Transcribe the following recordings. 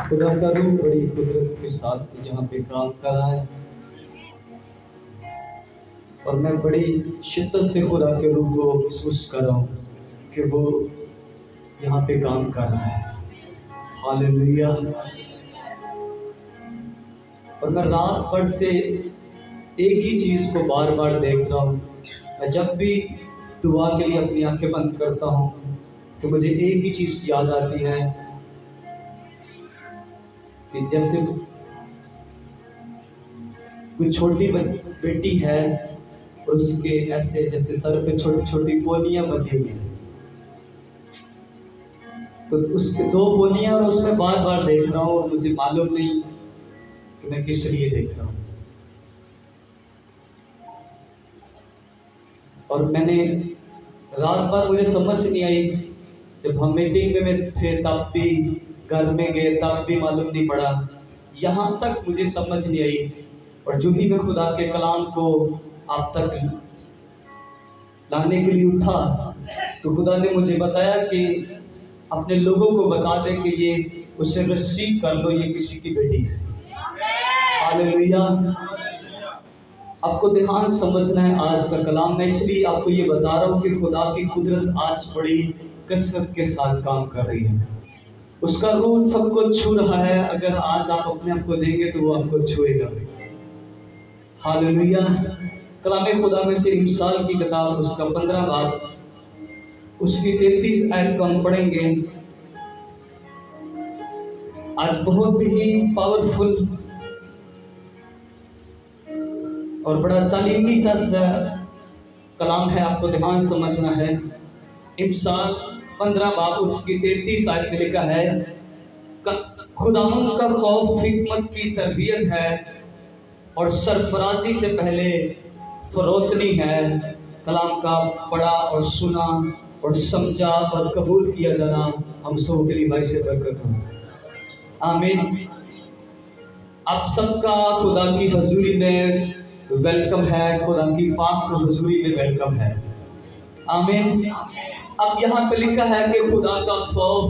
खुदा का रूह बड़ी कुदरत के साथ यहाँ पे काम कर रहा है और मैं बड़ी शिद्दत से खुदा के रूह को महसूस कर रहा हूँ कि वो यहाँ पे काम कर रहा है। हालेलुया। और मैं रात भर से एक ही चीज को बार बार देख रहा हूँ। मैं जब भी दुआ के लिए अपनी आंखें बंद करता हूँ तो मुझे एक ही चीज याद आती है कि जैसे कोई छोटी बेटी है और उसके ऐसे जैसे सर पे छोटी छोटी पोनियां बंधी हुई हैं, तो उसके दो पोनियां और उसमें बार बार देख रहा हूँ और मुझे मालूम नहीं कि मैं किस लिए देख रहा हूँ। और मैंने रात भर मुझे समझ नहीं आई, जब हम मीटिंग में थे तब भी, घर में गए तब भी मालूम नहीं पड़ा, यहाँ तक मुझे समझ नहीं आई। और जो ही मैं खुदा के कलाम को आप तक लाने के लिए उठा तो खुदा ने मुझे बताया कि अपने लोगों को बता दे कि ये उसे रिसीव कर लो, ये किसी की बेटी है। हालेलुया। आपको ध्यान समझना है आज का कलाम। मैं इसलिए आपको ये बता रहा हूँ कि खुदा की कुदरत आज बड़ी कसरत के साथ काम कर रही है। उसका रूह सबको छू रहा है। अगर आज आप अपने आप को देंगे तो वो आपको छुएगा। हालेलुया। कलामे खुदा में से मिसाल की किताब उसका 15 बाब उसकी 33 आयत को हम पढ़ेंगे। आज बहुत ही पावरफुल और बड़ा तालीमी सा कलाम है, आपको ध्यान समझना है। मिसाल 15 बाब उसकी 33 आयत में लिखा है, खुदावंद का खौफ हिकमत की तरबियत है और सरफराजी से पहले फरोतनी है। कलाम का पढ़ा और सुना और समझा और कबूल किया जाना हम सब के लिए भाई से बरकत हो। आमीन। आप सबका खुदा की हजूरी में वेलकम है, खुदा की पाक हजूरी में वेलकम है। आमीन। अब यहाँ पे लिखा है कि खुदा का खौफ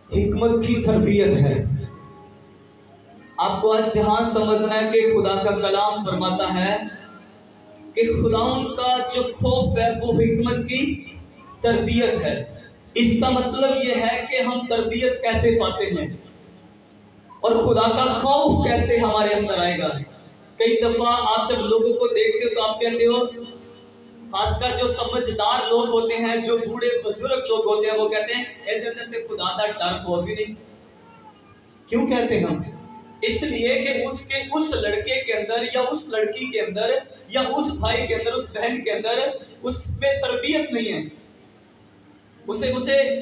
हिकमत की तरबियत है। आपको आज ध्यान समझना है कि खुदा का कलाम फरमाता है कि खुदावंद का जो खौफ है वो हिकमत की तरबियत है। इसका मतलब यह है कि हम तरबियत कैसे पाते हैं और खुदा का खौफ कैसे हमारे अंदर आएगा। कई दफा आप जब लोगों को देखते हो तो आप कहते हो, खासकर जो समझदार लोग होते हैं, जो बूढ़े बुजुर्ग लोग होते हैं, वो कहते हैं इधर पे खुदा का डर हो भी नहीं। क्यों कहते हैं हम? इसलिए कि उसके उस लड़के के अंदर या उस लड़की के अंदर या उस भाई के अंदर, उस बहन के अंदर उसमें तरबियत नहीं है। उसे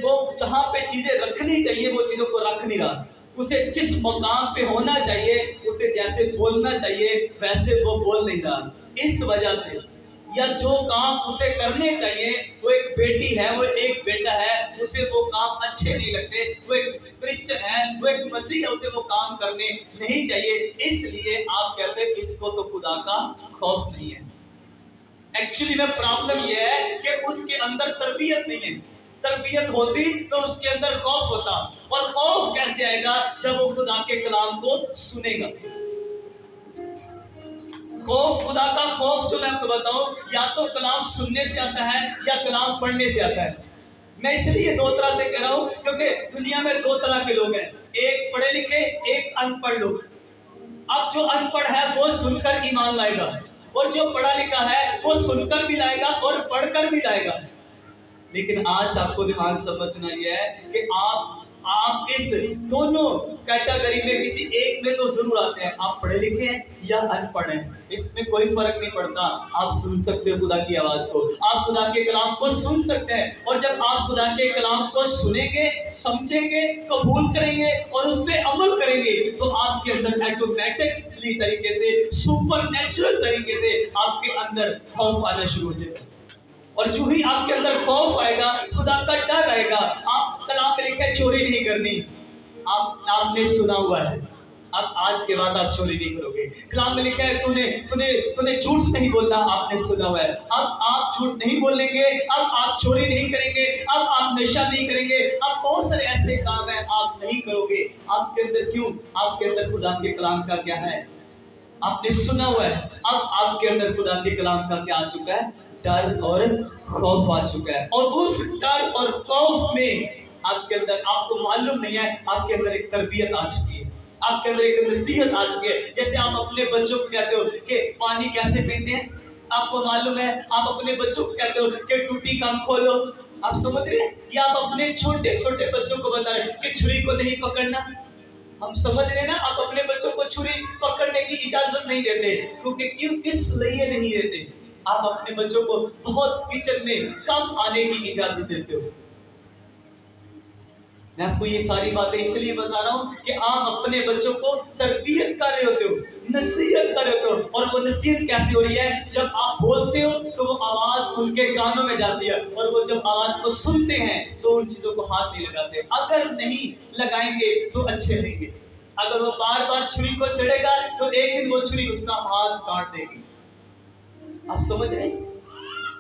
वो जहां पे चीजें रखनी चाहिए वो चीजों को रख नहीं रहा। उसे जिस मकाम पे होना चाहिए, उसे जैसे बोलना चाहिए वैसे वो बोल नहीं रहा। इस वजह से या जो काम उसे करने चाहिए, वो एक बेटी है, वो एक बेटा है, उसे वो काम अच्छे नहीं लगते, वो एक क्रिश्चियन है, वो एक मसीह है, उसे वो काम करने नहीं चाहिए। इसलिए आप कहते हैं इसको तो खुदा का खौफ नहीं है। एक्चुअली में प्रॉब्लम यह है कि उसके अंदर तरबियत नहीं है। तरबियत होती तो उसके अंदर खौफ होता। और खौफ कैसे आएगा? जब वो खुदा के कलाम को सुनेगा। खौफ, खुदा का खौफ जो मैं आपको बताऊं, या तो कलाम सुनने से आता है या कलाम पढ़ने से आता है। मैं इसलिए दो तरह से कह रहा हूं क्योंकि दुनिया में दो तरह के लोग हैं, एक पढ़े लिखे, एक अनपढ़ लोग। अब जो अनपढ़ है वो सुनकर ईमान लाएगा और जो पढ़ा लिखा है वो सुनकर भी लाएगा और पढ़कर भी लाएगा। लेकिन आज आपको ध्यान समझना यह है कि आप इस दोनों कैटेगरी में किसी एक में तो जरूर आते हैं। आप पढ़े लिखे हैं या अनपढ़ हैं, इसमें कोई फर्क नहीं पड़ता। आप सुन सकते हो खुदा की आवाज को, आप खुदा के कलाम को सुन सकते हैं। और जब आप खुदा के कलाम को सुनेंगे, समझेंगे, कबूल करेंगे और उस पर अमल करेंगे तो आपके अंदर ऑटोमेटिकली तरीके से, सुपरनेचुरल तरीके से आपके अंदर खौफ आना शुरू हो जाएगा। और जो ही आपके अंदर खौफ आएगा, खुदा का डर आएगा। आप कलाम में लिखा है चोरी नहीं करनी, आपने सुना हुआ है। अब आज के बाद आप चोरी नहीं करोगे। कलाम में लिखा है तूने तूने तूने झूठ नहीं बोलना, आपने सुना हुआ है। अब आप झूठ नहीं बोलेंगे, अब आप चोरी नहीं करेंगे, अब आप नशा नहीं करेंगे, अब बहुत सारे ऐसे काम है आप नहीं करोगे। आपके अंदर क्यों? आपके अंदर खुदा के कलाम का क्या है? आपने सुना हुआ है। अब आपके अंदर खुदा के कलाम का क्या आ चुका है? डर और खौफ आ चुका है। और उस डर और खौफ में आपके अंदर, आपको मालूम नहीं है, आपके अंदर एक तरबियत आ चुकी है, आपके अंदर एक नसीहत आ चुकी है। जैसे आप अपने बच्चों को कहते हो कि पानी कैसे पीते हैं, आपको मालूम है। आप अपने बच्चों को कहते हो कि टूटी काम खोलो, आप समझ रहे हैं? या आप अपने छोटे छोटे बच्चों को बता रहे कि छुरी को नहीं पकड़ना, हम समझ रहे हैं ना। आप अपने बच्चों को छुरी पकड़ने की इजाजत नहीं देते, क्योंकि क्यों, किस लिए नहीं देते? आप अपने बच्चों को बहुत किचन में कम आने की इजाजत देते हो। मैं आपको ये सारी बातें इसलिए बता रहा हूं कि आप अपने बच्चों को तरबियत कर रहे होते हो, नसीहत कर रहे होते हो। और वो नसीहत कैसी हो रही है? जब आप बोलते हो तो वो आवाज उनके कानों में जाती है, और वो जब आवाज को सुनते हैं तो उन चीजों को हाथ नहीं लगाते। अगर नहीं लगाएंगे तो अच्छे रहेंगे। अगर वो बार बार छुरी को छेड़ेगा तो एक दिन वो छुरी उसका हाथ काट देगी। आप समझ रहे हैं?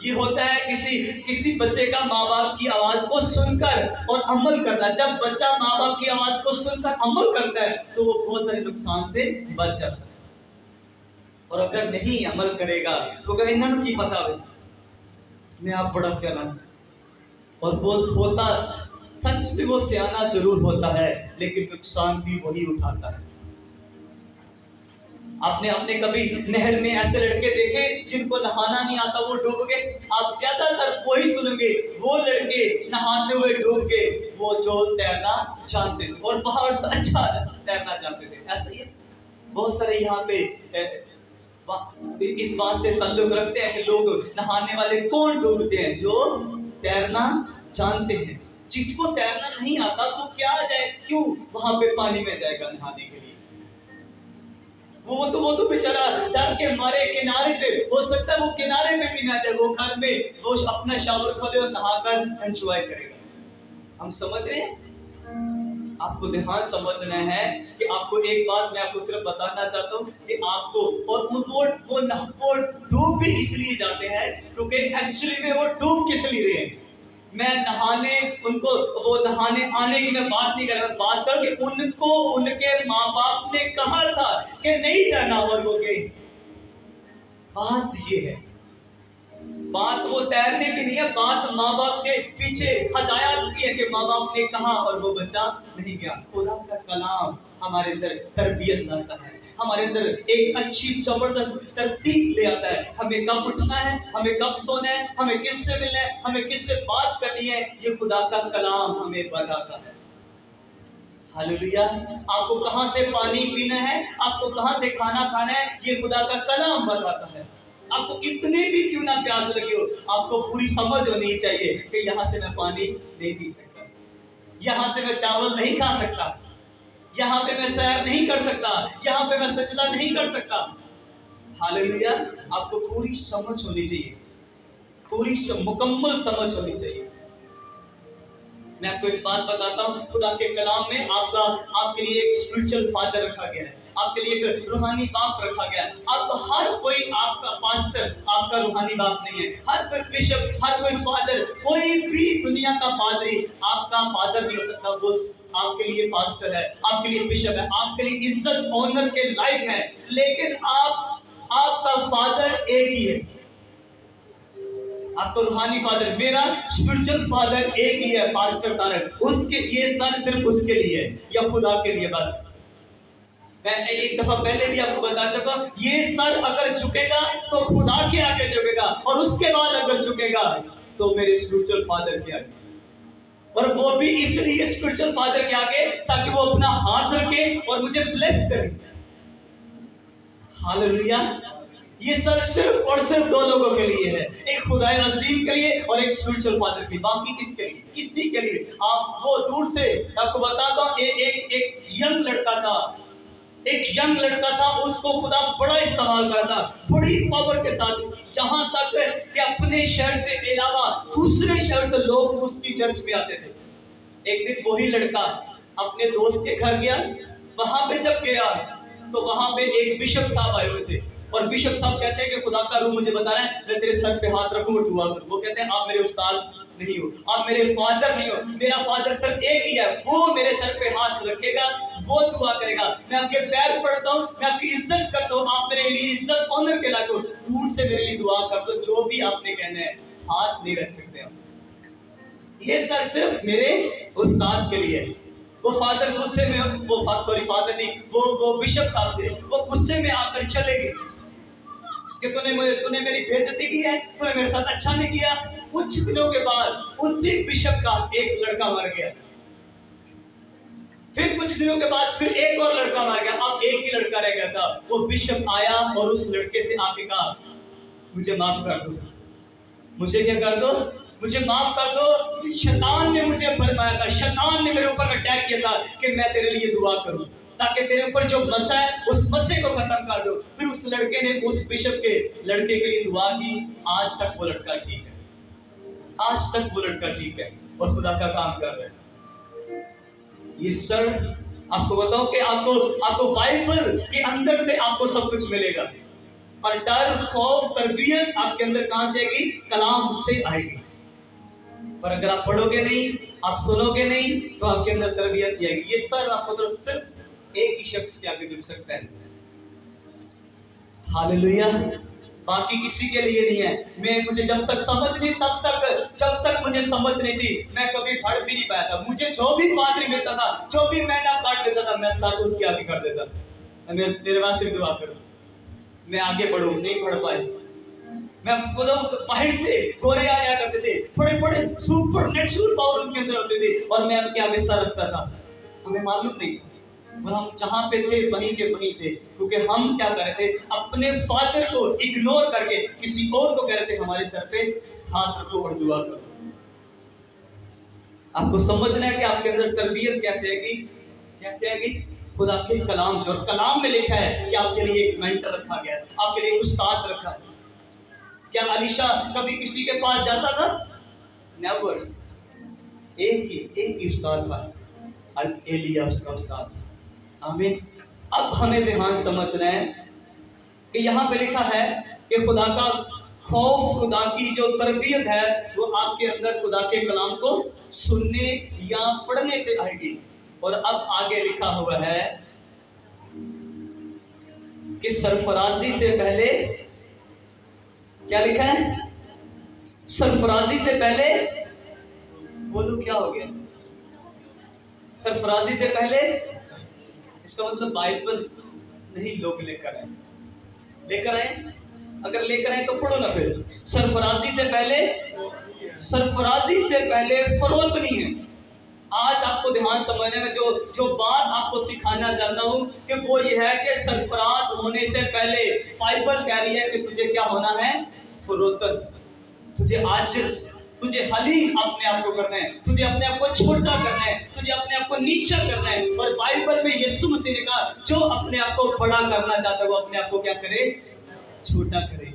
ये होता है किसी बच्चे का माँ बाप की आवाज को सुनकर और अमल करना। जब बच्चा माँ बाप की आवाज को सुनकर अमल करता है तो वो बहुत सारे नुकसान से बच जाता है। और अगर नहीं अमल करेगा तो कहीं इन्होंने की पता है मैं आप बड़ा सियाना, और वो होता सच में, वो सियाना जरूर होता है लेकिन नुकसान भी वही उठाता है। आपने अपने कभी नहर में ऐसे लड़के देखे जिनको नहाना नहीं आता, वो डूब गए? आप ज्यादातर वही सुनोगे, वो लड़के नहाते हुए डूब गए, वो जो तैरना जानते थे और बहुत अच्छा तैरना जानते थे। ऐसा ही है। बहुत सारे यहाँ पे इस बात से ताल्लुक रखते हैं कि लोग नहाने वाले कौन ढूंढते हैं? जो तैरना जानते हैं। जिसको तैरना नहीं आता तो क्या जाए, क्यों वहां पे पानी में जाएगा नहाने के लिए? वो तो बेचारा डर के मारे किनारे पे, हो सकता है वो किनारे पे भी ना जाए, वो घर में वो अपना शावर खोले और नहाकर एंजॉय करेगा। हम समझ रहे हैं? आपको ध्यान समझना है कि आपको एक बात मैं आपको सिर्फ बताना चाहता हूँ कि आपको, और वो डूब भी इसलिए जाते हैं क्योंकि एक्चुअली में वो डूब किस लिए रहे हैं। मैं नहाने उनको, वो नहाने आने की मैं बात नहीं कर रहा, बात कर कि उनको उनके माँ बाप ने कहा था कि नहीं जाना और वो गए। बात ये है, बात वो तैरने की नहीं है, बात माँ बाप के पीछे हदायत की है कि माँ बाप ने कहा और वो बच्चा नहीं गया। खुदा का कलाम हमारे अंदर तरबियत लाता है, हमारे अंदर एक अच्छी जबरदस्त तरतीब ले आता है। हमें कब उठना है, हमें कब सोना है, हमें किससे मिलना है, हमें किससे बात करनी है, ये खुदा का कलाम हमें बताता है। हालेलुया। आपको कहां से पानी पीना है, आपको कहां से खाना खाना है, ये खुदा का कलाम बताता है। आपको कितने भी क्यों ना प्यास लगी हो, आपको पूरी समझ होनी चाहिए कि यहाँ से मैं पानी नहीं पी सकता, यहाँ से मैं चावल नहीं खा सकता, यहाँ पे मैं सैर नहीं कर सकता, यहाँ पे मैं सजदा नहीं कर सकता। हालेलुया। आपको पूरी समझ होनी चाहिए, पूरी मुकम्मल समझ होनी चाहिए। मैं आपको एक बात बताता हूँ, खुदा के कलाम में आपके लिए एक स्पिरिचुअल फादर रखा गया है, आपके लिए एक रूहानी बाप रखा गया है। अब हर कोई आपका पास्टर आपका रूहानी बाप नहीं है, हर कोई बिशप, हर कोई फादर, कोई भी दुनिया का पादरी आपका फादर नहीं हो सकता। वो आपके लिए पास्टर है, आपके लिए बिशप है, आपके लिए इज्जत ऑनर के लायक है, लेकिन आपका फादर एक ही है। आपको रूहानी फादर, मेरा स्पिरिचुअल फादर एक ही है, पास्टर तारक। उसके ये सर सिर्फ उसके लिए है या खुदा के लिए बस। मैं एक दफा पहले भी आपको बता चुका, ये सर अगर झुकेगा तो खुदा के आगे झुकेगा, और उसके बाद अगर झुकेगा तो मेरे स्पिरिचुअल फादर के आगे। और वो भी इसलिए स्पिरिचुअल फादर के आगे ताकि वो अपना हाथ रखे और मुझे ब्लेस करे। हालेलुया। ये सर सिर्फ और सिर्फ दो लोगों के लिए है, एक खुदाए अजीम के लिए और एक स्पिरिचुअल फादर के लिए। बाकी किसके लिए? किसी के लिए। आप वो दूर से आपको बताता हूं, एक यंग लड़का था, एक यंग लड़का था, उसको खुदा बड़ा इस्तेमाल करता, बड़ी पावर के साथ, यहाँ तक कि अपने शहर से अलावा दूसरे शहर से लोग उसकी चर्च में आते थे। एक दिन वही लड़का अपने दोस्त के घर गया, वहां पे जब गया तो वहां पे एक बिशप साहब आए हुए थे, और बिशप साहब कहते हैं कि खुदा का रूह मुझे बता रहा है मैं तेरे सर पे हाथ रखूं और दुआ करूं। वो कहते हैं आप मेरे उस्ताद नहीं हो, आप मेरे फादर नहीं हो, मेरा फादर सिर्फ एक ही है, वो मेरे सर पे हाथ रखेगा, वो दुआ करेगा, मैं आपके पैर पड़ता हूँ, मैं आपकी इज्जत करता हूँ, आप मेरे लिए इज्जत ऑनर के लायक हो, दूर से मेरे लिए दुआ कर दो, जो भी आपने कहना है, हाथ नहीं रख सकते हम। ये सर सिर्फ मेरे उस्ताद के लिए है। वो फादर गुस्से में, फादर नहीं, वो बिशप साहब थे, वो गुस्से में आकर चले गए कि तूने मेरी बेइज्जती की है, तूने मेरे साथ अच्छा नहीं किया। कुछ दिनों के बाद उसी बिशप का एक लड़का मर गया, फिर कुछ दिनों के बाद फिर एक और लड़का मर गया, अब एक ही लड़का रह गया था। वो बिशप आया और उस लड़के से आके कहा मुझे माफ कर दो, मुझे क्या कर दो, मुझे माफ कर दो, शैतान ने मुझे फरमाया था, शैतान ने मेरे ऊपर अटैक किया था कि मैं तेरे लिए दुआ करूं ताकि तेरे ऊपर जो मसा है उस मसे को खत्म कर दो। फिर उस लड़के ने उस बिशप के लड़के के लिए दुआ की, आज तक वो लड़का ठीक है, आज तक वो लड़का ठीक है और खुदा का काम कर रहा है। ये सर आपको बताओ कि आपको बाइबल के अंदर से आपको सब कुछ मिलेगा, और डर खौफ तरबियत आपके अंदर कहां से आएगी, कलाम से आएगी। पर अगर आप पढ़ोगे नहीं, आप सुनोगे नहीं, तो आपके अंदर तरबियत नहीं आएगी। ये सर आपको तो सिर्फ एक ही शख्स के आगे झुक सकता है, हालेलुया, बाकी किसी के लिए नहीं है। मुझे जब तक समझ नहीं, जब तक मुझे समझ नहीं थी, मैं कभी पढ़ भी नहीं पाया था। मुझे जो भी पादरी मिलता था, जो भी मैंने काट देता था, मैं सर उसके आगे कर देता, मैं तेरे वास्ते दुआ करूं, मैं आगे बढ़ूं, नहीं पढ़ पाए। मैं बाहर से गोरे आया करते थे, बड़े सुपर नेचुरल पावर उनके अंदर होते थे, और मैं उनके आगे सर रखता था, हमें मालूम नहीं था, और हम जहां पे थे वहीं के वहीं थे, क्योंकि हम क्या कर रहे थे, अपने फादर को इग्नोर करके किसी और को कह रहे थे हमारे सर पे हाथ रखो और दुआ करो। आपको समझना है कि आपके अंदर तरबियत कैसे आएगी, खुदा के कलाम से। और कलाम में लिखा है कि आपके लिए एक मेंटर रखा गया है, आपके लिए एक उस्ताद रखा है। क्या अलीशा कभी किसी के पास जाता था? नेवर। एक ही उस्ताद था, एलिया उसका उस्ताद। आमीन। अब हमें ध्यान समझना है कि यहाँ पे लिखा है कि खुदा का खौफ, खुदा की जो तरबियत है वो आपके अंदर खुदा के कलाम को सुनने या पढ़ने से आएगी। और अब आगे लिखा हुआ है कि सरफराजी से पहले, क्या लिखा है, सरफराजी से पहले, बोलो क्या हो गया, सरफराजी से पहले, इसका मतलब बाइबल नहीं लोग लेकर आए, अगर लेकर आए तो पढ़ो ना। फिर सरफराजी से पहले फरोतनी है। आज आपको ध्यान समझने में जो बात आपको सिखाना चाहता हूं कि वो ये है कि सरफराज होने से पहले बाइबल कह रही है कि तुझे क्या होना है, फरोतन। तुझे आजिज़, तुझे हलीम अपने आप को करना है, तुझे अपने आप को छोटा करना है, तुझे अपने आप को नीचा करना है। और बाइबल में यीशु मसीह ने कहा जो अपने आप को बड़ा करना चाहता है वो अपने आप को क्या करे, छोटा करे।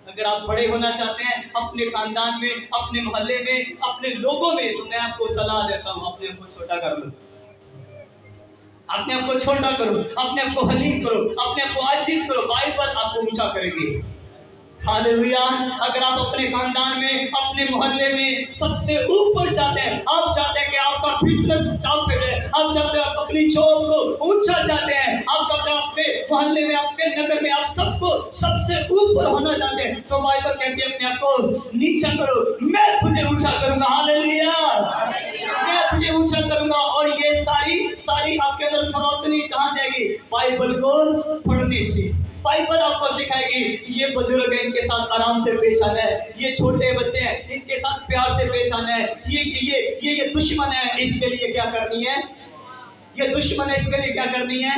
अगर आप बड़े होना चाहते हैं अपने खानदान में, अपने मोहल्ले में, अपने लोगों में, तो मैं आपको सलाह देता हूं अपने आप को छोटा कर लो, अपने आप को छोटा करो, अपने आप को हलीम करो, अपने आप को आजीज करो, बाइबल आपको ऊंचा करेगी। हालेलुया। अगर आप अपने खानदान में, अपने मोहल्ले में सबसे ऊपर चाहते हैं, आप चाहते हैं कि आपका बिजनेस टॉप पे है, आप चाहते हैं आप अपनी जॉब को ऊंचा चाहते हैं, आप चाहते हैं अपने मोहल्ले में, आपके नगर में आप सबको सबसे ऊपर होना चाहते हैं, तो बाइबल कहती है अपने आप को नीचा करो, मैं तुझे ऊंचा करूंगा। हालेलुया, मैं तुझे ऊंचा करूंगा। और ये सारी आपके अंदर फरोतनी कहां से आएगी, बाइबल को पढ़ने से। बाइबल आपको सिखाएगी ये बुजुर्ग है इनके साथ आराम से पेश आना है, ये छोटे बच्चे हैं इनके साथ प्यार से पेश आना है, ये दुश्मन है इसके लिए क्या करनी है, ये दुश्मन है इसके लिए क्या करनी है।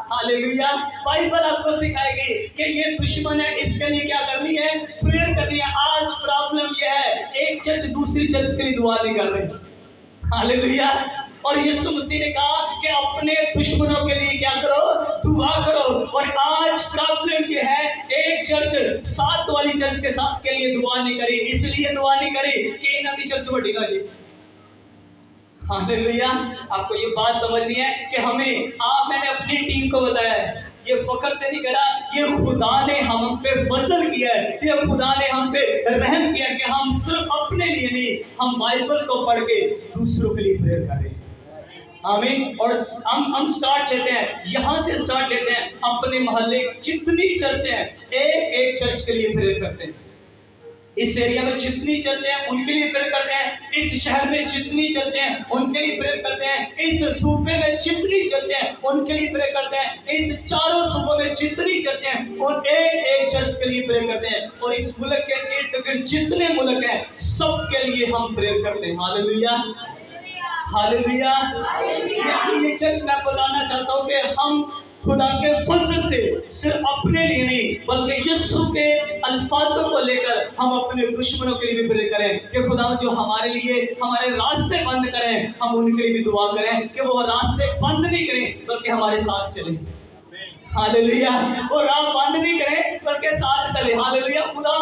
हालेलुया। बाइबल आपको सिखाएगी कि ये दुश्मन है इसके लिए क्या करनी है, प्रेयर करनी है। आज प्रॉब्लम ये है एक चर्च दूसरी चर्च के लिए दुआ नहीं कर रही। हालेलुया। और यीशु मसीह ने कहा कि अपने दुश्मनों के लिए क्या करो, दुआ करो। और आज प्रॉब्लम ये है एक चर्च साथ वाली चर्च के साथ के लिए दुआ नहीं करी, इसलिए दुआ नहीं करी कि इन्हों की चर्च बड़ी गल। हालेलुया। आपको ये बात समझनी है कि मैंने अपनी टीम को बताया है, ये फखर से नहीं करा, ये खुदा ने हम पे फजल किया है, ये खुदा ने हम पे रहम किया कि हम सिर्फ अपने लिए नहीं, हम बाइबल को पढ़ के दूसरों के लिए प्रेयर करें। आमीन। और हम स्टार्ट लेते हैं, यहाँ से स्टार्ट लेते हैं। अपने मोहल्ले जितनी चर्च हैं, एक एक चर्च के लिए प्रेयर करते हैं। इस एरिया में जितनी चर्च हैं उनके लिए प्रेयर करते हैं, इस शहर में जितनी चर्च हैं उनके लिए प्रेयर करते हैं, इस सूबे में जितनी चर्च हैं उनके लिए प्रेयर करते हैं, इस चारों सूबों में जितनी चर्च हैं और एक एक चर्च के लिए प्रेयर करते हैं, और इस मुल्क के इर्द गिर्द जितने मुल्क हैं सबके लिए हम प्रेयर करते हैं। Hallelujah, hallelujah. ये चर्च मैं बताना चाहता हूँ कि हम खुदा के फजल से सिर्फ अपने लिए नहीं बल्कि यीशु के अल्फाजों को लेकर हम अपने दुश्मनों के लिए भी प्रेयर करें कि खुदा जो हमारे लिए हमारे रास्ते बंद करें, हम उनके लिए भी दुआ करें कि वो रास्ते बंद नहीं करें बल्कि हमारे साथ चले। हालेलुया। और राह बंद नहीं करें बल्कि साथ चले। हालेलुया। खुदा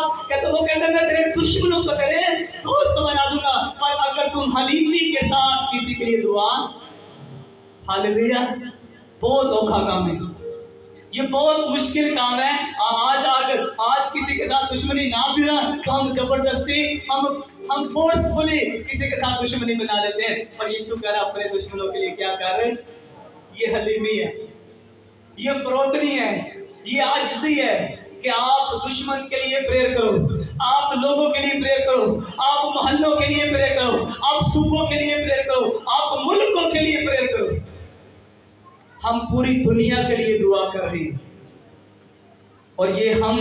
वो कहते हैं मैं तेरे दुश्मनों को तेरे दोस्त बना दूंगा, पर अगर तुम हलीमी के साथ किसी के लिए दुआ। हालेलुया। बहुत औखा काम है, ये बहुत मुश्किल काम है। आज किसी के साथ दुश्मनी ना भी ना तो हम जबरदस्ती हम फोर्सफुली किसी के साथ दुश्मनी बना लेते हैं, पर यीशु कह रहा अपने दुश्मनों के लिए क्या कर, ये हलीमी है, ये फरोतनी है, ये आजिज़ी है कि आप दुश्मन के लिए प्रेयर करो, आप लोगों के लिए प्रेयर करो, आप मोहल्लों के लिए प्रेयर करो, आप सूबों के लिए प्रेयर करो, आप मुल्कों के लिए प्रेयर करो। हम पूरी दुनिया के लिए दुआ कर रहे हैं, और ये हम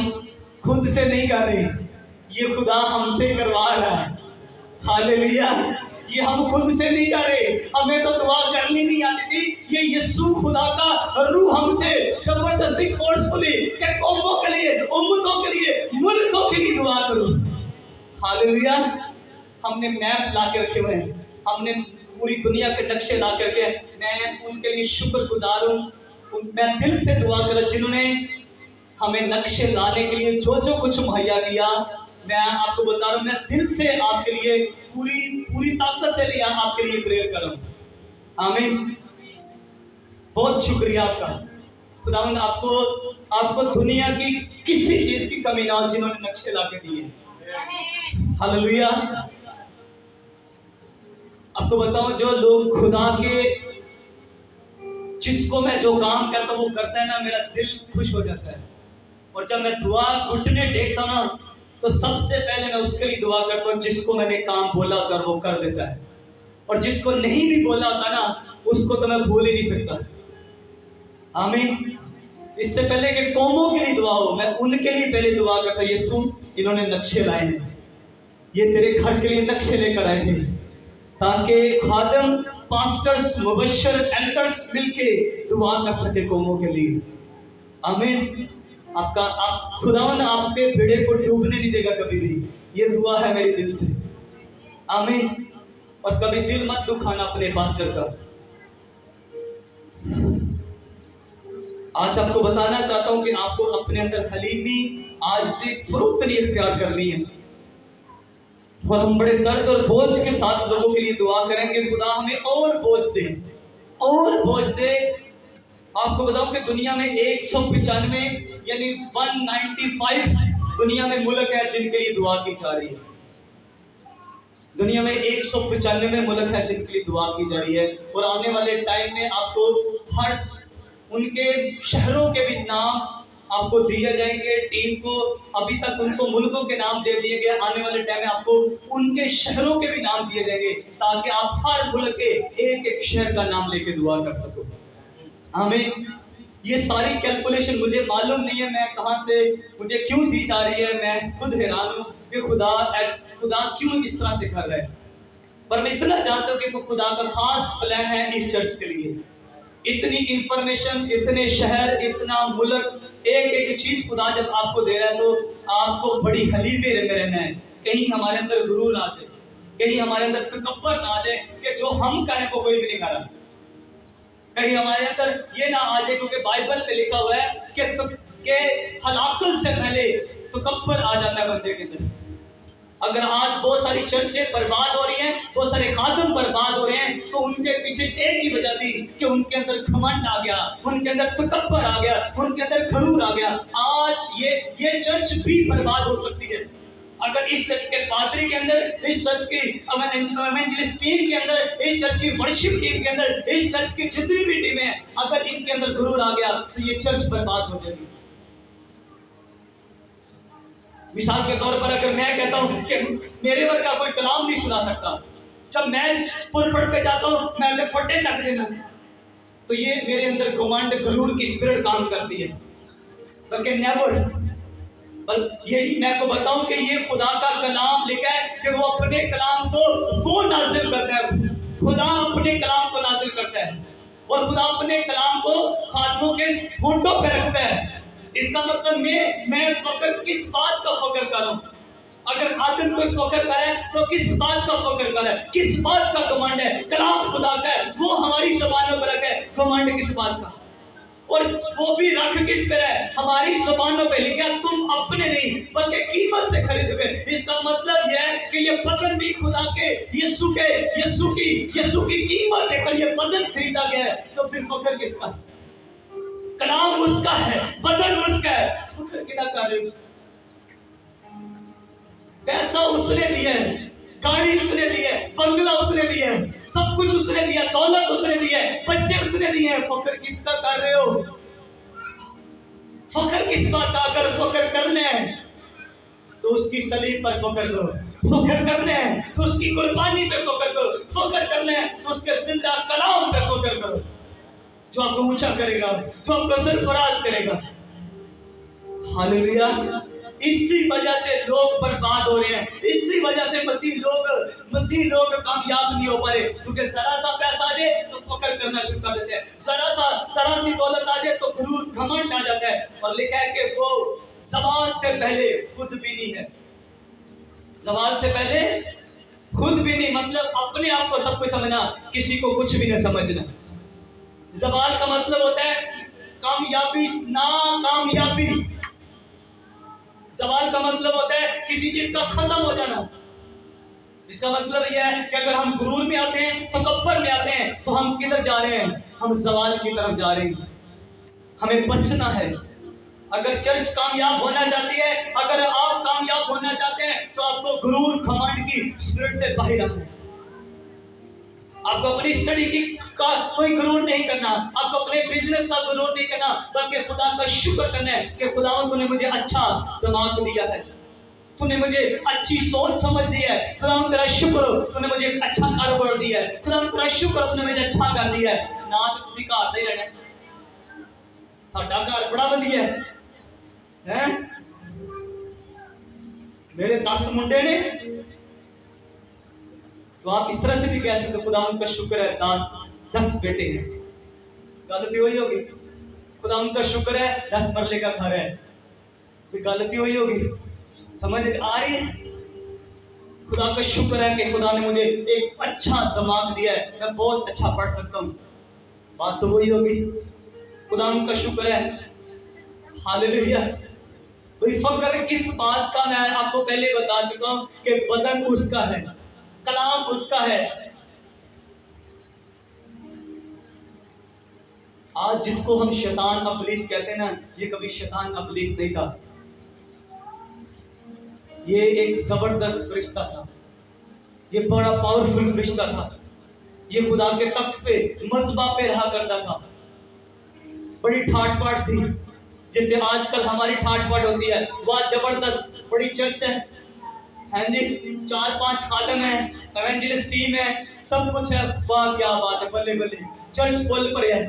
खुद से नहीं कर रहे, ये खुदा हमसे करवा रहा है। हालेलुया। ये हम खुद से नहीं कर रहे, हमें तो दुआ करनी नहीं आती थी, ये यीशु खुदा का रूह हमसे जबरदस्ती फोर्सफुली कि कौमों के लिए, उम्मतों के लिए, मुल्कों के लिए दुआ करो। हालेलुया। हमने मैप ला के रखे हुए हैं, हमने पूरी दुनिया के नक्शे ला करके, मैं उनके लिए शुक्रगुजार हूँ। मैं दिल से दुआ कर जिन्होंने हमें नक्शे लाने के लिए जो जो कुछ मुहैया किया, मैं आपको बता रहा हूँ, मैं दिल से आपके लिए पूरी ताकत से लिया आपके लिए प्रेयर कर रहा हूँ। आमीन। बहुत शुक्रिया आपका। खुदावंद आपको दुनिया की किसी चीज की कमी ना हो जिन्होंने नक्शे ला के दिए। हालेलुया। आपको बताऊं, जो लोग खुदा के, जिसको मैं जो काम करता हूं वो करता है ना, मेरा दिल खुश हो जाता है। और जब मैं दुआ घुटने टेकता हूं ना, तो सबसे पहले मैं उसके लिए दुआ करता हूं जिसको मैंने काम बोला होता वो कर देता है, और जिसको नहीं भी बोला होता ना उसको तो मैं भूल ही नहीं सकता। आमीन। इससे पहले कि कौमों के लिए दुआ हो, मैं उनके लिए पहले दुआ करता। यीशु, इन्होंने नक्शे लाए हैं, ये तेरे घर के लिए नक्शे लेकर आए थे ताकि खादम, पास्टर्स, मुबश्शिर, एल्डर्स मिलके दुआ कर सके कौमों के लिए। आमीन। आप खुदावंद आपके बेड़े को डूबने नहीं देगा कभी भी, ये दुआ है मेरे दिल से। आमीन। और कभी दिल मत दुखाना अपने पास्टर का। आज आपको बताना चाहता हूं कि आपको अपने अंदर हलीमी, आज से फरोख्तनी इख्तियार करनी है, और हम बड़े दर्द और बोझ के साथ लोगों के लिए दुआ करेंगे, खुदा हमें और बोझ दे, और बोझ दे। आपको बताऊं कि दुनिया में 195 यानी 195 दुनिया में मुल्क है जिनके लिए दुआ की जा रही है। दुनिया में 195 मुल्क है जिनके लिए दुआ की जा रही है, और आने वाले टाइम में आपको हर उनके शहरों के भी नाम आपको दिए जाएंगे। टीम को अभी तक उनको मुल्कों के नाम दे दिए गए, आने वाले टाइम में आपको उनके शहरों के भी नाम दिए जाएंगे ताकि आप हर मुल्क के एक एक शहर का नाम लेके दुआ कर सको। आमीन। ये सारी कैलकुलेशन मुझे मालूम नहीं है मैं कहां से, मुझे क्यों दी जा रही है, मैं खुद हैरान हूं कि खुदा क्यों इस तरह से कर रहा है, पर मैं इतना जानता हूं कि खुदा का खास प्लान है इस चर्च के लिए। इतनी इंफॉर्मेशन, इतने शहर, इतना मुल्क, एक एक चीज खुदा जब आपको दे रहा है तो आपको बड़ी हलीमे में रहना है। कहीं हमारे अंदर गुरूर आ जाए, कहीं हमारे अंदर तकब्बर ना आ जाए कि जो हम करें वो कोई भी नहीं करा। कहीं हमारे अंदर ये ना आ जाए, क्योंकि बाइबल पे लिखा हुआ है कि हलाकत से पहले तकब्बर आ जाता है बंदे के अंदर। अगर आज बहुत सारी चर्चें बर्बाद हो रही हैं, बहुत सारे खादम बर्बाद हो रहे हैं, तो उनके पीछे एक ही वजह थी कि उनके अंदर घमंड आ गया, उनके अंदर तकब्बर आ गया, उनके अंदर गरूर आ गया। आज ये चर्च भी बर्बाद हो सकती है अगर इस चर्च के पादरी के अंदर, इस चर्च की इवेंजलिस्ट टीम के अंदर, इस चर्च की वर्शिप टीम के अंदर, इस चर्च की जितनी भी टीमें हैं, अगर इनके अंदर गरूर आ गया तो ये चर्च बर्बाद हो जाएगी। मिसाल के तौर पर अगर मैं कहता हूं कि मेरे वर्ग का कोई कलाम नहीं सुना सकता, जब मैं पुलपट पे जाता हूं मैं अंदर फट्टे चक देना, तो ये मेरे अंदर घमंड गरूर की स्पिरिट काम करती है। बल्कि नेवर, यही मैं को बताऊं कि ये खुदा का कलाम लिखा है कि वो अपने कलाम को वो नाजिल करता है, खुदा अपने कलाम को नाजिल करता है और खुदा अपने कलाम को खादमों के होंठों पे रखता है। इसका मतलब मैं फकर किस बात का फकर करूं? अगर खादिम कोई फकर करे तो किस बात का फकर करे, किस बात का घमंड है? कलाम खुदा का है, वो हमारी ज़बानों पर रखे, घमंड किस बात का? और वो भी रख किस पर है? हमारी ज़बानों पे लिखा तुम अपने नहीं बल्कि कीमत से खरीद गए। इसका मतलब यह है कि ये बदन भी खुदा के यीशु की कीमत देकर ये बदन खरीदा गया है, तो फिर फकर किसका? कलाम उसका है, बदन उसका है, फकर कितना कर रहे हो? पैसा उसने दिया है, गाड़ी उसने दी है, बंगला उसने दिया है, सब कुछ उसने दिया, दौलत उसने दी है, बच्चे उसने दिए हैं, फकर किसका कर रहे हो? फकर किस बात का? अगर फकर करने हैं तो उसकी सलीब पर फकर करो, फकर करने हैं तो उसकी कुर्बानी पे फकर करो, फकर करने हैं तो उसके जिंदा कलाम पे फकर करो, जो आपको ऊंचा करेगा, जो आपको सरफराज करेगा। हालेलुया। इसी वजह से लोग बर्बाद हो रहे हैं, इसी वजह से मसीह लोग कामयाब नहीं हो पा रहे, क्योंकि जरा सा पैसा आ जाए तो फकर करना शुरू कर देते हैं, जरा सी दौलत आ जाए तो गुरूर घमंड आ जाता है। और लिखा है कि वो ज़बान से पहले खुद भी नहीं है, ज़बान से पहले खुद भी नहीं, मतलब अपने आप को सब कुछ समझना, किसी को कुछ भी नहीं समझना। ज़बान का मतलब होता है कामयाबी, नाकामयाबी। ज़बान का मतलब होता है किसी चीज का खत्म हो जाना। इसका मतलब यह है कि अगर हम गुरूर में आते हैं, तकब्बर में आते हैं, तो हम किधर जा रहे हैं? हम ज़वाल की तरफ जा रहे हैं। हमें बचना है। अगर चर्च कामयाब होना चाहती है, अगर आप कामयाब होना चाहते हैं, तो आपको गुरूर घमंड की स्पिरिट से बाहर आना है। आपको अपनी स्टडी का कोई गरूर नहीं करना, आपको अपने बिजनेस का गरूर नहीं करना, बल्कि खुदा का शुक्र करना है कि खुदावंद तूने मुझे अच्छा दिमाग दिया है, तूने मुझे अच्छी सोच समझ दी है, खुदावंद तेरा शुक्र तूने मुझे अच्छा कारोबार दिया है, खुदावंद तेरा शुक्र तूने मुझे अच्छा कर दिया है। ना तो किसी घर दे रहना, साडा घर बड़ा वधिया है, मेरे 10 मुंडे ने, तो आप इस तरह से भी कह सकते, खुदावंद का शुक्र है 10 बेटे हैं। गलती वही होगी, खुदावंद का शुक्र है 10 मरले का घर है, तो गलती वही होगी। समझ आ रही है? खुदा का शुक्र है कि खुदा ने मुझे एक अच्छा दिमाग दिया है, मैं बहुत अच्छा पढ़ सकता हूँ, बात तो वही होगी। खुदावंद का शुक्र है। हालेलुया। भाई फकर किस बात का? मैं आपको पहले बता चुका हूँ कि बदन उसका है, कलाम उसका है। आज जिसको हम शैतान अबलीस कहते हैं ना, ये कभी शैतान अबलीस नहीं था, ये एक जबरदस्त फरिश्ता था, ये बड़ा पावरफुल फरिश्ता था, ये खुदा के तख्त पे मज़बा पे रहा करता था। बड़ी ठाट बाट थी, जैसे आजकल हमारी ठाट बाट होती है, वह जबरदस्त बड़ी चर्च है, हैं जी, 4-5 खादम है, एवेंजलिस्ट टीम है, सब कुछ है, वाह क्या बात है, बल्ले बल्ले, चर्च फुल पर है।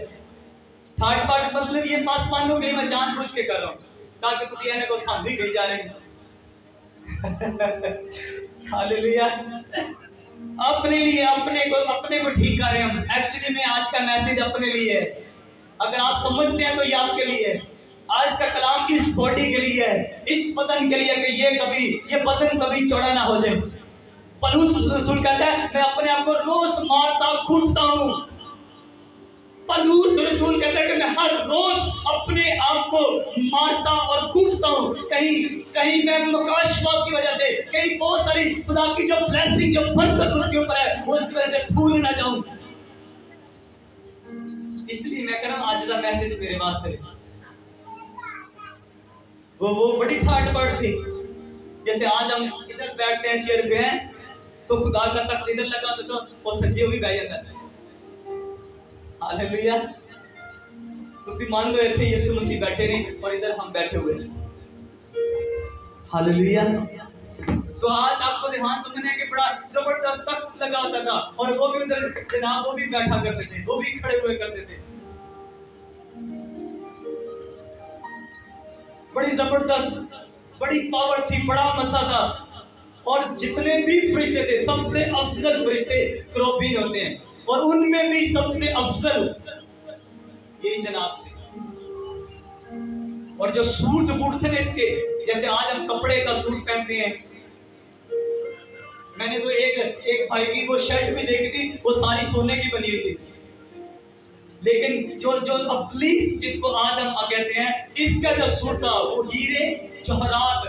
ठाट बाट मतलब ये पासवानों के लिए मैं जानबूझ के कर रहा हूँ, ताकि तुम ये को सामने गई जा रहे हैं। हालेलुया। अपने लिए अपने को ठीक कर रहे हैं हम। एक्चुअली में आज का मैसेज अपने लिए है, अगर आप समझते हैं तो ये आपके लिए है। आज का कलाम इस बॉडी के लिए है, इस बदन के लिए, कि ये बदन कभी चौड़ा ना हो जाए। पलूस रसूल कहता है मैं अपने आप को रोज मारता घुटता हूँ, पौलुस रसूल कहता है कि मैं हर रोज अपने आप को मारता और कूटता हूँ, कहीं कहीं मैं मकाशवा की वजह से, कहीं बहुत सारी खुदा की जो ब्लेसिंग, जो बरकत उसके ऊपर है, उसकी वजह से भूल ना जाऊं। इसलिए मैं कह रहा हूं आज का मैसेज मेरे वास्ते वो बड़ी ठाट बाट थी। जैसे आज हम इधर बैठते हैं चेयर पे हैं, तो खुदा का तख्त इधर लगा तो वो सज्जे हुई गाय जाता है। हालेलुया। तुसी मान लो ऐसे यीशु मसीह बैठे ने और इधर हम बैठे हुए हैं। हालेलुया। तो आज आपको ध्यान सुनने के बड़ा जबरदस्त तख्त लगा होता था और वो भी उधर जनाब वो भी बैठा करते थे, वो भी खड़े हुए करते थे। बड़ी जबरदस्त, बड़ी पावर थी, बड़ा मसा था। और जितने भी फरिश्ते थे, सबसे अफजल फरिश्ते क्रोबीन होते हैं, और उनमें भी सबसे अफजल यही जनाब थे। और जो सूट बूट थे इसके, जैसे आज हम कपड़े का सूट पहनते हैं, मैंने तो एक भाई की वो शर्ट भी देखी थी, वो सारी सोने की बनी हुई थी। लेकिन जो अब्लीस जिसको आज हम कहते हैं, इसका जो सूट था वो हीरे जवाहरात,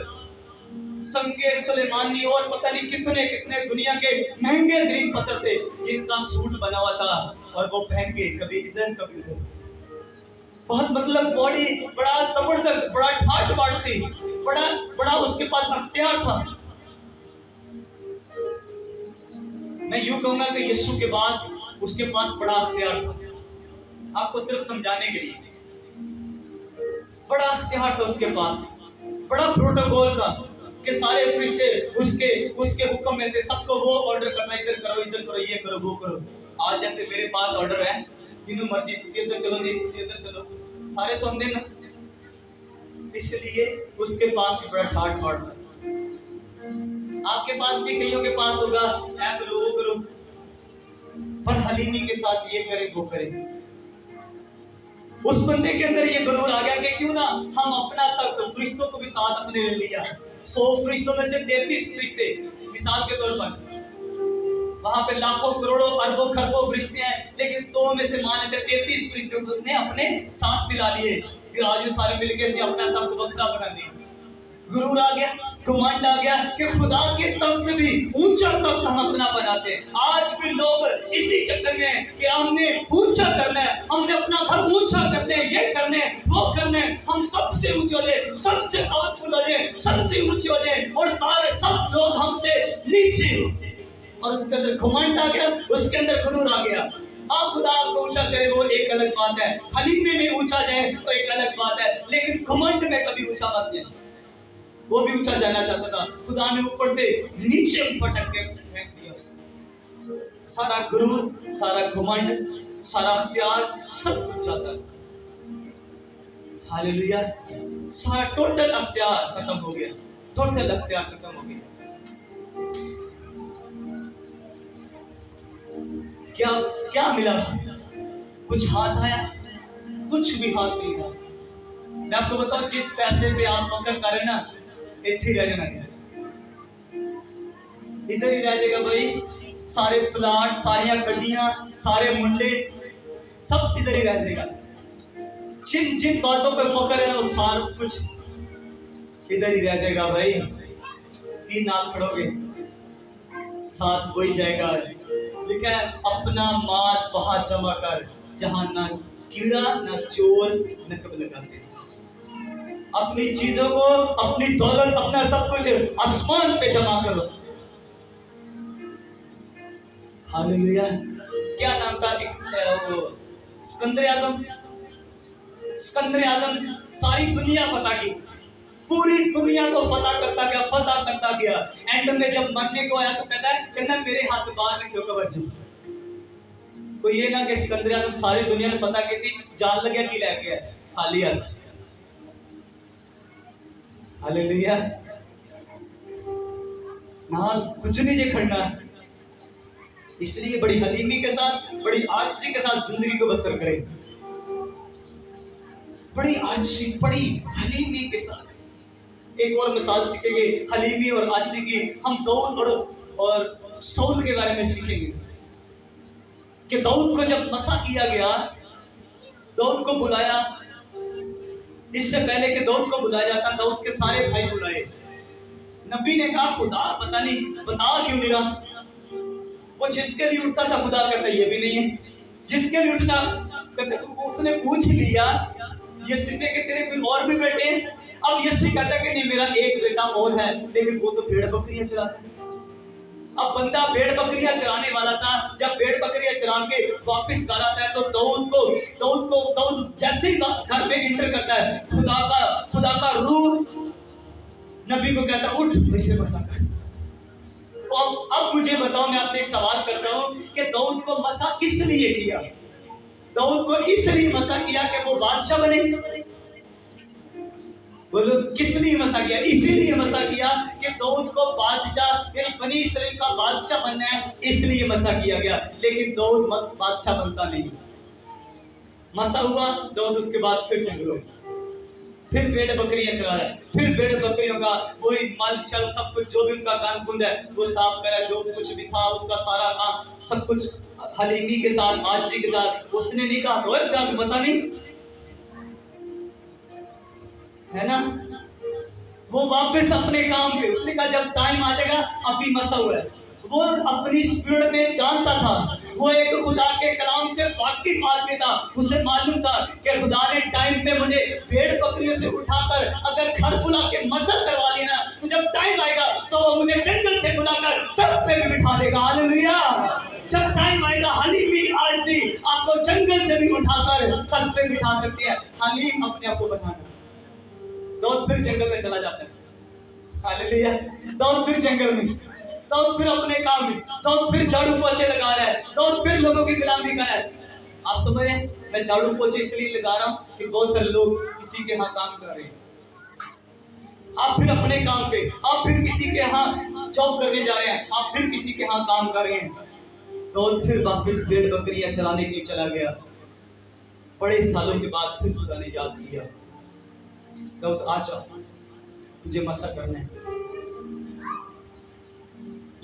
संगे सुलेमानी और पता नहीं कितने कितने दुनिया के महंगे तरीन पत्थर थे जिनका सूट बना हुआ था, और वो पहन के कभी इधर कभी उधर। बहुत मतलब बॉडी बड़ा जबरदस्त, बड़ा ठाट बाट थी, बड़ा उसके पास अख्तियार था। मैं यूं कहूंगा कि यीशु के बाद उसके पास बड़ा अख्तियार था। आपको सिर्फ समझाने के लिए, बड़ा अख्तियार था उसके पास, बड़ा प्रोटोकॉल था कि सारे फरिश्ते उसके हुक्म में थे, सबको वो ऑर्डर करना, इधर करो, ये करो, वो करो। आज जैसे मेरे पास ऑर्डर है, जिन्हों मर्जी तुसी इधर चलो जी, तुसी इधर चलो, सारे सुन देना। इसलिए उसके पास बड़ा ठाट बाट था। आपके पास भी कईयों के पास होगा, ऐ करो वो करो, पर हलीमी के साथ ये करे वो करे। उस बंदे के अंदर ये गुरूर आ गया कि क्यों ना हम अपना तक फरिश्तों को भी साथ अपने ले लिया। 100 फरिश्तों में से 33 फरिश्ते, मिसाल के तौर पर वहां पे लाखों करोड़ों अरबों खरबों फरिश्ते हैं, लेकिन 100 में से मान लेते 33 फरिश्ते उसने अपने साथ मिला लिए। फिर आज सारे मिलकर से अपना तख्त वखरा बना दिया। गुरूर आ गया, घमंड आ गया कि खुदा के तख्त से भी ऊंचा तख्त हम अपना बनाते हैं। आज भी लोग इसी चक्कर में कि हमने ऊंचा करना है, हमने अपना घर ऊंचा करना है, ये करने वो करने, हम सबसे ऊंचे हो जाए, सबसे पावरफुल हो जाए, सबसे ऊंचे हो जाए, और सारे सब लोग हमसे नीचे। और उसके अंदर घमंड आ गया, उसके अंदर गुरूर आ गया। आप खुदा आपको ऊंचा करे वो एक अलग बात है, हलीमे में ऊंचा जाए तो एक अलग बात है, लेकिन घमंड में कभी ऊंचा मत जाए। वो भी ऊंचा जाना चाहता था, खुदा ने ऊपर से नीचे पटक के फेंक दिया उसको। सारा गुरूर, सारा घमंड, सारा अख्तियार सब कुछ जाता है। हालेलुया। सारा टोटल अख्तियार खत्म हो गया, टोटल अख्तियार खत्म हो गया। क्या क्या मिला? कुछ हाथ आया? कुछ भी हाथ नहीं आया। मैं आपको बताऊं, जिस पैसे पे आप नौकर कर रहे ना, इधर ही रह जाना चाहिए, इधर ही रह जाएगा भाई। सारे प्लाट, सारियां गड्डियां, सारे मुंडे सब इधर ही रह जाएगा। जिन जिन बातों पे फख्र है ना, वो सारा कुछ इधर ही रह जाएगा भाई। 3 नाल खड़ोगे, साथ वही जाएगा। लिखा है, अपना माल वहां जमा कर जहां ना कीड़ा ना चोर न कब लगाते। अपनी चीजों को, अपनी दौलत, अपना सब कुछ आसमान पे जमा करो। हालेलुया। क्या नाम था सिकंदर आजम? सिकंदर आजम सारी दुनिया फतह की, पूरी दुनिया को फतह करता गया। एंड में जब मरने को आया तो कहना मेरे हाथ बाहर रखियो कवच। कोई ये ना कि सिकंदर आजम सारी दुनिया में फतह की थी, जान लगे कि लेके आए खाली हाथ। हालेलुया। ना कुछ नहीं जे खड़ना। इसलिए बड़ी हलीमी के साथ, बड़ी आजिज़ी के साथ जिंदगी को बसर करें। बड़ी आजिज़ी, बड़ी हलीमी के साथ। एक और मिसाल सीखेंगे हलीमी और आजिज़ी की। हम दाऊद और सऊल के बारे में सीखेंगे कि दाऊद को जब मसा किया गया दाऊद को बुलाया। इससे पहले कि दाऊद को बुलाया जाता, दाऊद के सारे भाई बुलाए। नबी ने कहा खुदा पता नहीं बता क्यों नहीं रहा। वो जिसके लिए उठता था खुदा कहता ये भी नहीं है, जिसके लिए उठता उसने पूछ लिया यस्सी से कि तेरे कोई और भी बेटे हैं। अब यस्सी कहता कि नहीं मेरा एक बेटा और है, लेकिन वो तो भेड़ बकरियां चराता है। अब बंदा भेड़ बकरियां चराने वाला था, जब भेड़ बकरियां चरा के वापस घर आता है तो दाऊद जैसे ही घर में एंटर करता है खुदा का रूह नबी को कहता उठ वैसे मसा कर। अब मुझे बताओ, मैं आपसे एक सवाल कर रहा हूं कि दाऊद को मसा किस लिए किया? दाऊद को इसलिए मसा किया कि वो बादशाह बने। बोलो किस लिए मसा किया? इसीलिए मसा किया कि दाऊद को बादशाह यानी बनी इस्राएल का बादशाह बनना है, इसलिए मसा किया गया। लेकिन दाऊद बादशाह बनता नहीं। मसा हुआ दाऊद, उसके बाद फिर जंगलों, फिर भेड़ बकरियां चला रहा है, फिर भेड़ बकरियों का वही माल चल सब कुछ जो भी उनका कान कुंद है वो साफ करा, जो कुछ भी था उसका सारा काम सब कुछ हलीमी के साथ आजी के साथ। उसने नहीं कहा तो पता नहीं है ना, वो वापस अपने काम पे, उसने कहा जब टाइम आ जाएगा, अभी मसा हुआ है। वो अपनी स्पीड में जानता था, वो एक खुदा के कलाम से वाकिफ आदमी था। उसे मालूम था कि खुदा ने टाइम पे मुझे भेड़ बकरियों से उठाकर अगर घर बुला के मसल करवा लिया ना, तो जब टाइम आएगा तो वो मुझे जंगल से बुलाकर तख्त पे भी बिठा देगा। हालेलुया। जब टाइम आएगा हलीमी आलसी आपको जंगल से भी उठाकर तख्त पे बिठा सकती है। हलीम अपने आप को बताना। दाऊद फिर जंगल में चला जाता है। हालेलुया। दाऊद फिर जंगल में, दाऊद फिर अपने काम में, दाऊद फिर झाड़ू पोछे लगा रहा है, दाऊद फिर लोगों की गुलामी कर रहा है। आप समझ रहे हैं? मैं झाड़ू पोछे इसलिए लगा रहा हूँ कि बहुत सारे लोग किसी के यहाँ काम कर रहे हैं, आप फिर अपने काम पे, आप फिर किसी के यहाँ जॉब करने जा रहे हैं, आप फिर किसी के यहाँ काम कर रहे हैं। दाऊद फिर वापस भेड़ बकरियां चलाने के लिए चला गया। बड़े सालों के बाद फिर खुदा ने याद किया, दाऊद आ जा, तुझे मसा करना है।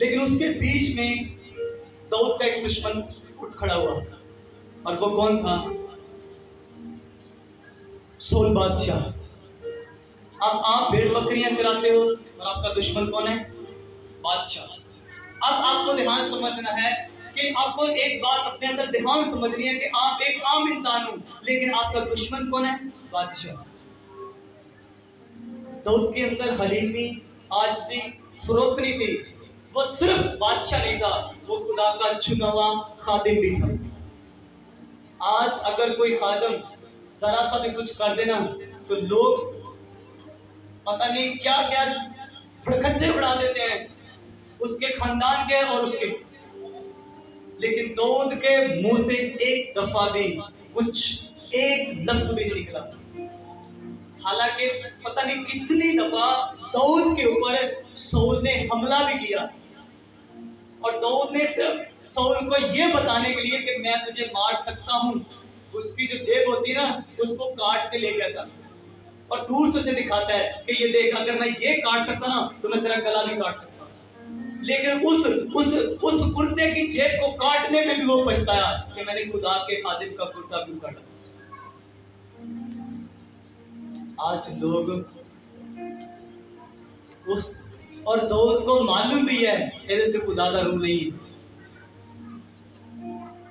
लेकिन उसके बीच में दाऊद का एक दुश्मन उठ खड़ा हुआ, और वो कौन था? सोल बादशाह। अब आप भेड़ बकरियां चराते हो और आपका दुश्मन कौन है? बादशाह। अब आपको ध्यान समझना है कि आपको एक बात अपने अंदर ध्यान समझनी है कि आप एक आम इंसान हो, लेकिन आपका दुश्मन कौन है? बादशाह। दाऊद के अंदर हलीमी, आजिज़ी, फरोख्त नहीं थी। वो सिर्फ बादशाह नहीं था, वो खुदा का चुना हुआ खादिम भी था। आज अगर कोई खादिम जरा सा भी कुछ कर देना तो लोग पता नहीं क्या क्या भड़कच्चे उड़ा देते हैं, उसके खानदान के और उसके। लेकिन दाऊद के मुंह से एक दफा भी कुछ एक लफ्ज भी नहीं निकला। हालांकि पता नहीं कितनी दफा दाऊद के ऊपर शाऊल ने हमला भी किया, और दाऊद ने सिर्फ शाऊल को यह बताने के लिए कि मैं तुझे मार सकता हूं, उसकी जो जेब होती है ना उसको काट के ले गया था, और दूर से उसे दिखाता है कि ये देख, अगर मैं ये काट सकता ना तो मैं तेरा गला भी काट सकता। लेकिन उस कुर्ते की जेब को काटने में भी वो पछताया कि मैंने खुदा के खादिम का कुर्ता क्यों काटा। आज लोग उस, और दाऊद को मालूम भी है ये तो खुदा का रूह नहीं है।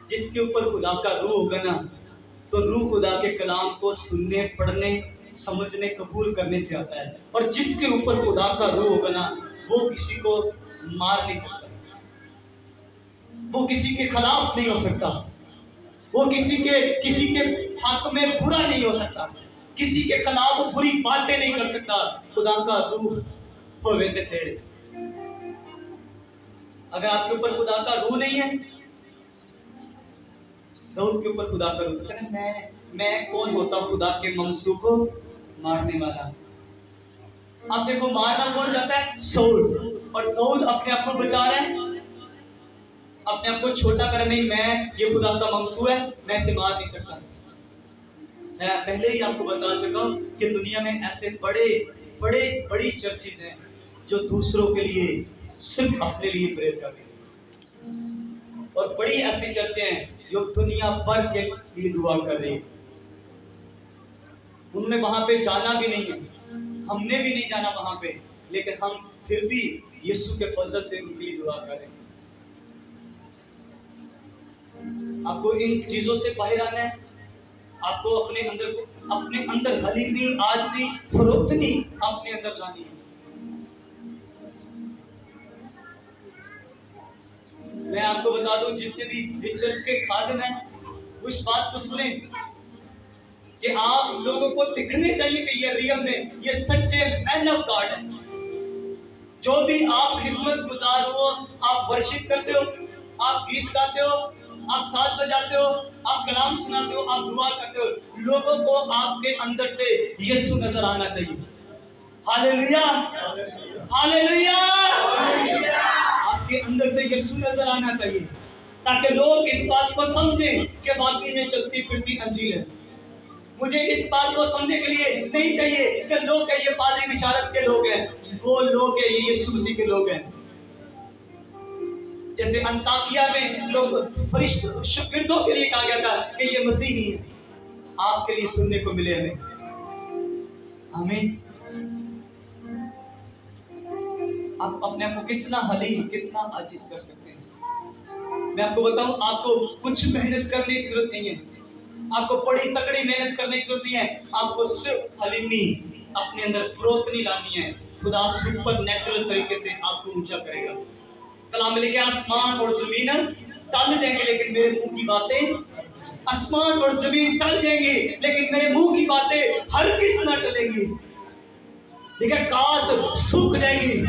जिसके ऊपर खुदा का रूह होगा ना, तो रूह खुदा के कलाम को सुनने, पढ़ने, समझने, कबूल करने से आता है। और जिसके ऊपर खुदा का रूह होगा ना, वो किसी को मार नहीं सकता, वो किसी के खिलाफ नहीं हो सकता, वो किसी के हक में बुरा नहीं हो सकता, किसी के खिलाफ बुरी बातें नहीं कर सकता। खुदा का रूह पवित्र ठहरे। अगर आपके ऊपर खुदा का रूह नहीं है, दाऊद के ऊपर खुदा का रूह है, मैं कौन होता हूं खुदा के ममसू को मारने वाला। अब देखो मारना कौन जाता है? शाऊल। और दाऊद अपने आप को बचा रहे हैं, अपने आप को छोटा कर, नहीं मैं ये खुदा का ममसू है, मैं इसे मार नहीं सकता। मैं पहले ही आपको बता चुका हूं कि दुनिया में ऐसे बड़ी चर्चेज हैं जो दूसरों के लिए सिर्फ अपने लिए प्रेयर करते हैं, और बड़ी ऐसी चर्चें हैं जो दुनिया भर के लिए दुआ कर रही हैं। हमें वहां पे जाना भी नहीं है, हमने भी नहीं जाना वहां पे, लेकिन हम फिर भी यीशु के फजल से उनके लिए दुआ करें। आपको इन चीजों से बाहर आना है, आपको अपने अंदर हलीमी, आजी, फरोख्तनी अपने अंदर लानी है। मैं आपको बता दूं, जितने भी इस चर्च के खादिम हैं, उस बात को सुने कि आप लोगों को दिखने चाहिए कि ये रियल में ये सच्चे मैन ऑफ गॉड है। जो भी आप खिदमत गुजार हो, आप वर्शिप करते हो, आप गीत गाते हो, आप साज बजाते हो, आप कलाम सुनाते हो, आप दुआ करते हो, लोगों को आपके अंदर से यीशु नजर आना चाहिए। Hallelujah, hallelujah. आपके अंदर से यीशु नजर आना चाहिए, ताकि लोग इस बात को समझें कि वाकई में चलती फिरती अंजील है। मुझे इस बात को सुनने के लिए नहीं चाहिए कि लोग ये पादरी बिशारत के लोग हैं, वो लोग हैं, ये यीशु मसीह के लोग हैं। जैसे अंताकिया में लोग फरिश्तों शागिर्दों के लिए कहा गया था कि ये मसीही है, आपके लिए सुनने को मिले हमें। आमीन। आप अपने आप को कितना हलीम, कितना आजिज कर सकते हैं। मैं आपको बताऊं, आपको कुछ मेहनत करने की जरूरत नहीं है, आपको बड़ी तगड़ी मेहनत करने की जरूरत नहीं है, आपको सिर्फ हलीमी अपने अंदर फरोख्तनी लानी है। खुदा सुपर नेचुरल तरीके से आपको ऊंचा करेगा। कलाम में लिखे, आसमान और जमीन टल जाएंगे लेकिन मेरे मुंह की बातें, आसमान और जमीन टल जाएंगे लेकिन मेरे मुंह की बातें हरगिज़ न टलेंगी। देखिए, घास सूख जाएगी,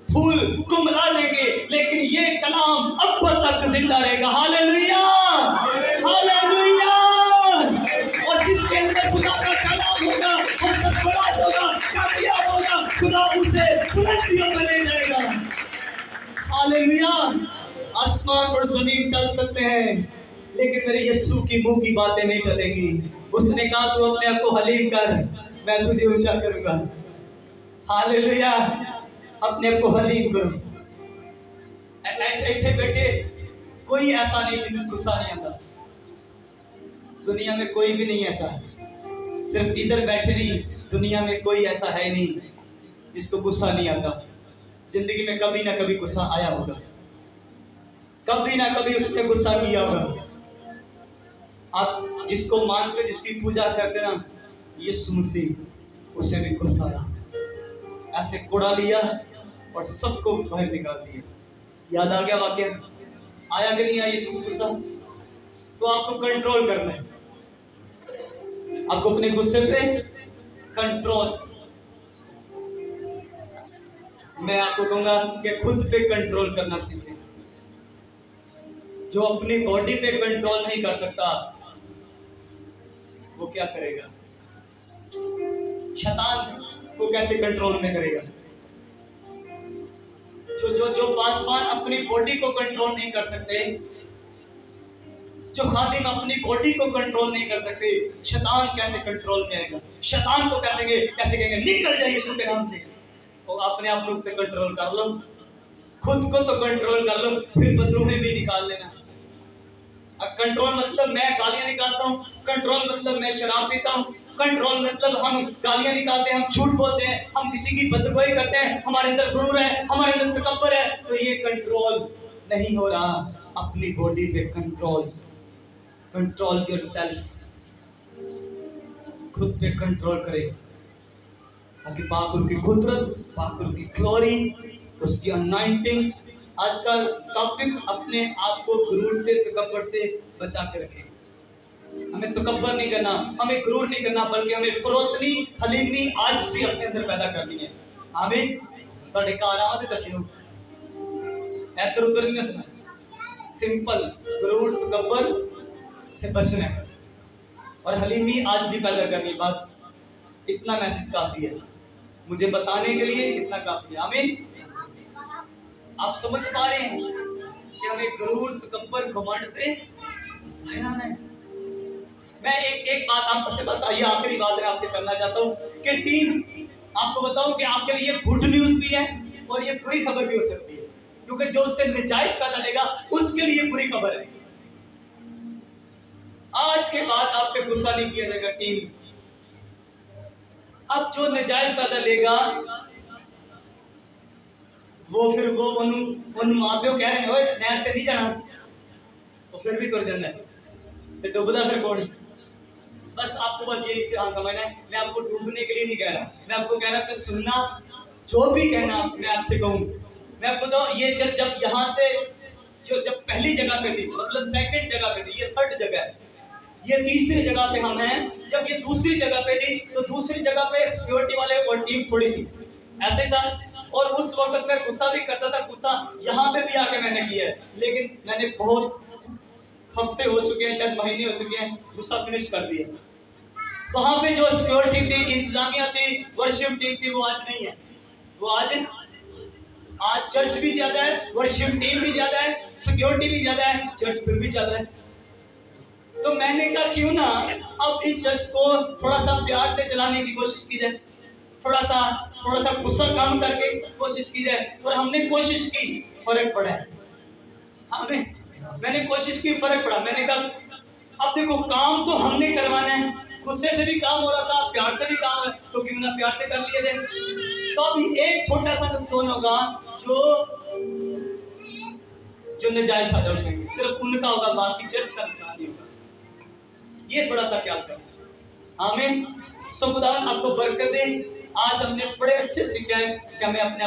फूल कुमला लेंगे, लेकिन ये कलाम अब तक जिंदा रहेगा। Hallelujah, hallelujah. और जिसके अंदर खुदा का कलाम होगा वो सचमुच होगा, कामयाब होगा, खुदा उसे बुलंदियों में ले जाएगा। हालेलुया। आसमान और जमीन टल सकते हैं लेकिन मेरे यीशु की मुंह की बातें नहीं टलेंगी। उसने कहा, तू अपने आप को हलीम कर, मैं तुझे ऊंचा करूंगा। हालेलुया। अपने आप को हलीम करो। ऐसे बैठे कोई ऐसा नहीं जिसको गुस्सा नहीं आता, दुनिया में कोई भी नहीं ऐसा। सिर्फ इधर बैठे नहीं, दुनिया में कोई ऐसा है नहीं जिसको गुस्सा नहीं आता। जिंदगी में कभी ना कभी गुस्सा आया होगा, कभी ना कभी उसने गुस्सा किया होगा। आप जिसको मानते, जिसकी पूजा करते ना, यीशु मसीह, उसे भी गुस्सा आया, ऐसे कोड़ा लिया और सबको बाहर निकाल दिया। याद आ गया वाक्य? आया कि नहीं आया यीशु को गुस्सा? तो आपको कंट्रोल करना है, आपको अपने गुस्से पे कंट्रोल। मैं आपको कहूंगा कि खुद पे कंट्रोल करना सीखें। जो अपनी बॉडी पे कंट्रोल नहीं कर सकता वो क्या करेगा? शैतान को कैसे कंट्रोल में करेगा? जो पासवान अपनी बॉडी को कंट्रोल नहीं कर सकते, जो खादिम अपनी बॉडी को कंट्रोल नहीं कर सकते, शैतान कैसे कंट्रोल में आएगा? शैतान को कैसे कहेंगे निकल जाए यीशु के नाम से। तो अपने आप लोग पे कंट्रोल कर लो, खुद को तो कंट्रोल कर लो, फिर बदरूहें भी निकाल लेना। कंट्रोल मतलब मैं गालियां निकालता हूँ, कंट्रोल मतलब मैं शराब पीता हूँ, कंट्रोल मतलब हम गालियां निकालते हैं, हम झूठ बोलते हैं, हम किसी की बदगोई करते हैं, हमारे अंदर गुरूर है, हमारे अंदर तकब्बर है, तो ये कंट्रोल नहीं हो रहा। अपनी बॉडी पे कंट्रोल, कंट्रोल योरसेल्फ, खुद पे कंट्रोल करें ताकि पाक की कुदरत, पाक की ग्लोरी, उसकी अनॉइंटिंग। आज का टॉपिक अपने आप को गुरूर से, तकब्बर से बचा के रखें। हमें तकब्बर नहीं करना, हमें गुरूर नहीं करना, बल्कि हमें फरोख्तनी, हलीमी आज से अपने अंदर पैदा करनी है। आमीन। ਤੁਹਾਡੇ ਘਰ ਆਵਾਂ ਤੇ ਦੱਸਿਓ ਇੱਧਰ ਉੱਧਰ नहीं हंसना, सिंपल गुरूर तकब्बर से बचना है और हलीमी आज से पैदा करनी, बस इतना मैसेज काफी है, मुझे बताने के लिए इतना काफी है। आमीन। आप समझ पा रहे हैं कि हमें गुरूर तकब्बर घमंड से बचना है। मैं एक बात आपसे, बस आइए आखिरी बात मैं आपसे करना चाहता हूँ कि टीम, आपको बताऊं कि आपके लिए गुड न्यूज भी है और ये बुरी खबर भी हो सकती है, क्योंकि जो उससे नजायज फायदा लेगा उसके लिए बुरी खबर है। आज के बाद आप पे गुस्सा नहीं किया जाएगा टीम, अब जो नजायज फायदा लेगा वो फिर वो उन माँ प्यो कह रहे हैं ओए नहर पे नहीं जाना, तो फिर भी तुर जाना है, फिर डूबदा फिर कौन? बस आपको बस यही समझना है, मैं आपको डूबने के लिए नहीं कह रहा, मैं आपको कह रहा हूँ कि सुनना, जो भी कहना मैं आपसे कहूँ। मैं आपको तो ये जब यहाँ से जो जब पहली जगह पे थी, मतलब सेकंड जगह पे थी, ये थर्ड जगह है, ये तीसरी जगह पे हम हैं। जब ये दूसरी जगह पे थी तो दूसरी जगह पे सिक्योरिटी वाले और टीम थोड़ी थी, ऐसे था। और उस वक्त मैं गुस्सा भी करता था, गुस्सा यहाँ पे भी आके मैंने किया है, लेकिन मैंने बहुत हफ्ते हो चुके हैं, शायद महीने हो चुके हैं, गुस्सा फिनिश कर दिया। वहां पे जो सिक्योरिटी थी, इंतजामिया थी, वर्शिप टीम थी, वो आज नहीं है। वो आज चर्च भी ज्यादा है, वर्शिप टीम भी ज्यादा है, सिक्योरिटी भी ज्यादा है, चर्च फिर भी चल रहा है। तो मैंने कहा क्यों ना अब इस चर्च को थोड़ा सा प्यार से चलाने की कोशिश की जाए, थोड़ा सा गुस्सा कम करके कोशिश की जाए। और हमने कोशिश की, फर्क पड़ा है। मैंने कोशिश की, फर्क पड़ा। मैंने कहा अब देखो काम तो हमने करवाना है, गुस्से से भी काम हो रहा था, प्यार से भी काम है, तो क्यों ना प्यार से कर लिए जाए। तो अभी एक छोटा सा नुकसान होगा जो नजायज फायदा उठाएंगे, सिर्फ उनका होगा, बाकी चर्च का नुकसान नहीं होगा। ये थोड़ा सा ख्याल करें। आमीन। सो खुदा आपको बरकत दे। आज हमने बड़े अच्छे सीखा है कि हमें अपने